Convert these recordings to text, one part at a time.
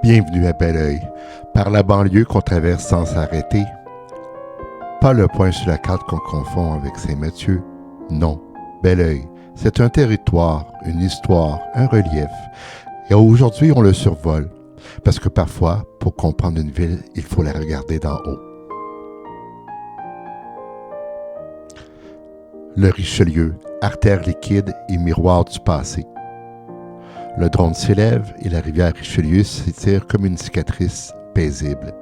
Bienvenue à Belleuil. Par la banlieue qu'on traverse sans s'arrêter. Pas le point sur la carte qu'on confond avec Saint-Mathieu. Non, Belleuil, c'est un territoire, une histoire, un relief. Et aujourd'hui, on le survole. Parce que parfois, pour comprendre une ville, il faut la regarder d'en haut. Le Richelieu, artère liquide et miroir du passé. Le drone s'élève et la rivière Richelieu s'étire comme une cicatrice paisible.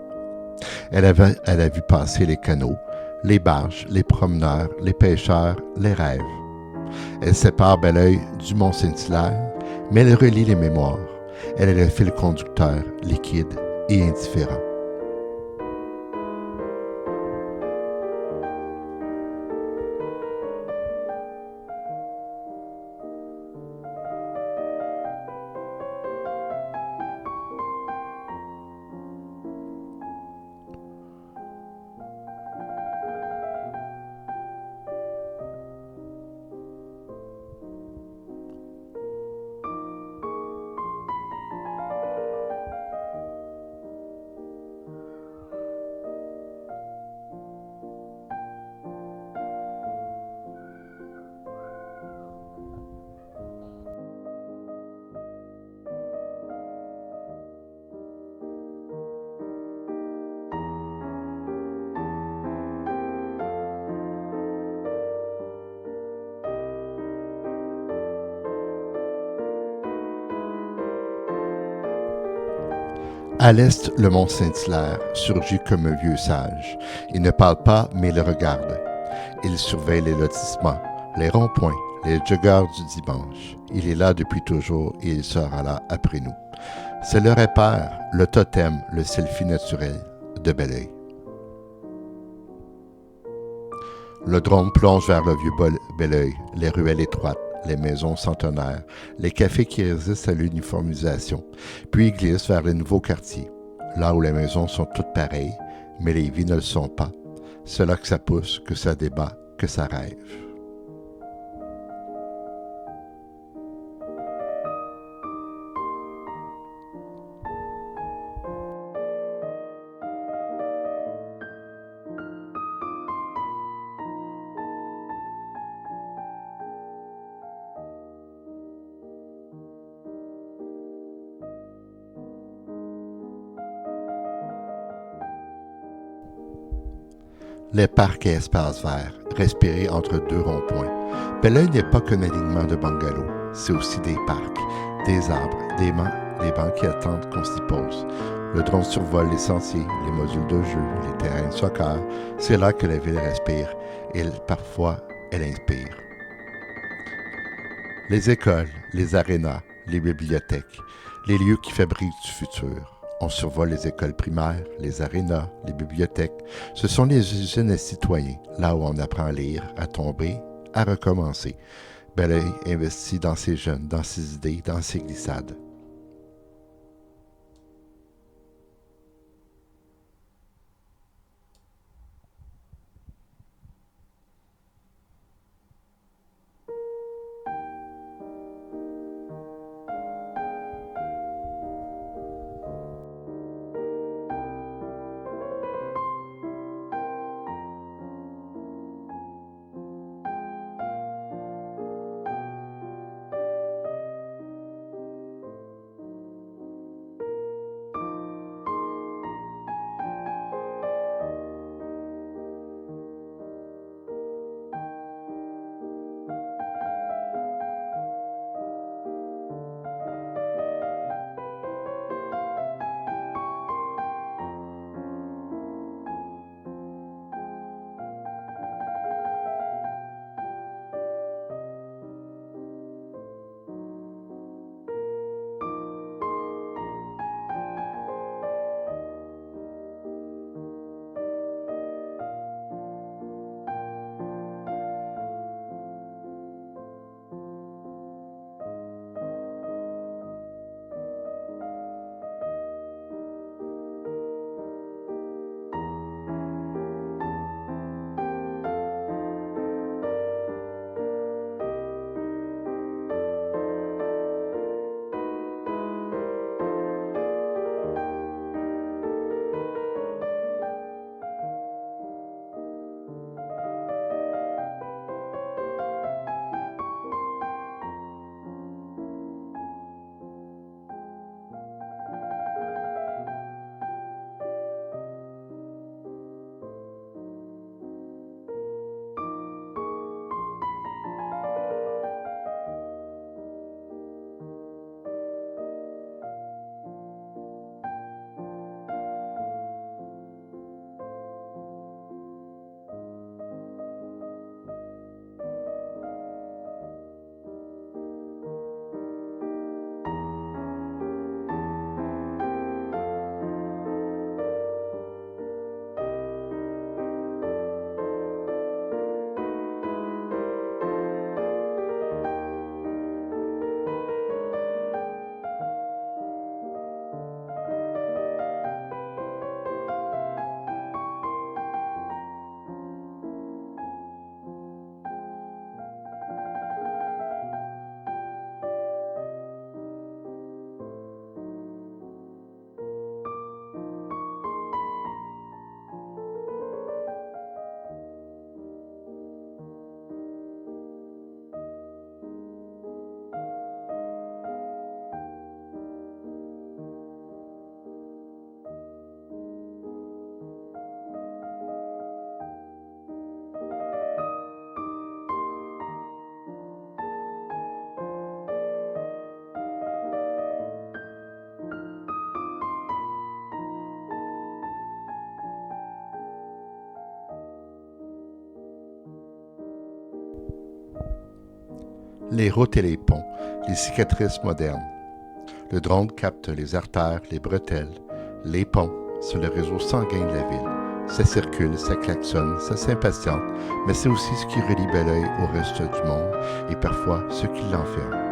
Elle a vu passer les canaux, les barges, les promeneurs, les pêcheurs, les rêves. Elle sépare Belleuil du Mont-Saint-Hilaire, mais elle relie les mémoires. Elle est le fil conducteur, liquide et indifférent. À l'est, le mont Saint-Hilaire surgit comme un vieux sage. Il ne parle pas, mais il regarde. Il surveille les lotissements, les ronds-points, les joggeurs du dimanche. Il est là depuis toujours et il sera là après nous. C'est le repère, le totem, le selfie naturel de Belleuil. Le drone plonge vers le vieux Belleuil, les ruelles étroites, les maisons centenaires, les cafés qui résistent à l'uniformisation, puis il glisse vers les nouveaux quartiers, là où les maisons sont toutes pareilles, mais les vies ne le sont pas. C'est là que ça pousse, que ça débat, que ça rêve. Les parcs et espaces verts, respirer entre deux ronds-points. Belleuil n'est pas qu'un alignement de bungalows, c'est aussi des parcs, des arbres, des bancs qui attendent qu'on s'y pose. Le drone survole les sentiers, les modules de jeu, les terrains de soccer. C'est là que la ville respire et parfois elle inspire. Les écoles, les arénas, les bibliothèques, les lieux qui fabriquent du futur. On survole les écoles primaires, les arénas, les bibliothèques. Ce sont les usines à citoyens, là où on apprend à lire, à tomber, à recommencer. Belleuil investit dans ses jeunes, dans ses idées, dans ses glissades. Les routes et les ponts, les cicatrices modernes. Le drone capte les artères, les bretelles, les ponts sur le réseau sanguin de la ville. Ça circule, ça klaxonne, ça s'impatiente, mais c'est aussi ce qui relie Belleuil au reste du monde et parfois ce qui l'enferme.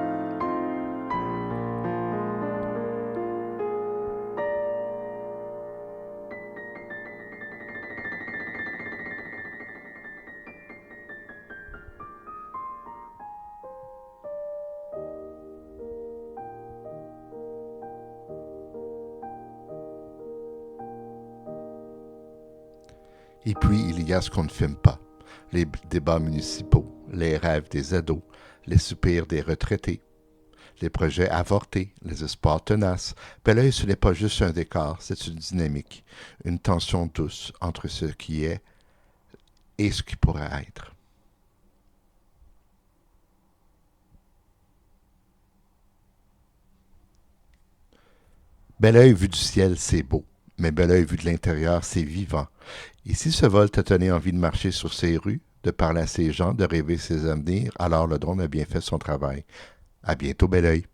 Et puis, il y a ce qu'on ne filme pas. Les débats municipaux, les rêves des ados, les soupirs des retraités, les projets avortés, les espoirs tenaces. Belleuil, ce n'est pas juste un décor, c'est une dynamique, une tension douce entre ce qui est et ce qui pourrait être. Belleuil vu du ciel, c'est beau. Mais Belleuil vu de l'intérieur, c'est vivant. Et si ce vol t'a donné envie de marcher sur ces rues, de parler à ces gens, de rêver ses avenirs, alors le drone a bien fait son travail. À bientôt, Belleuil.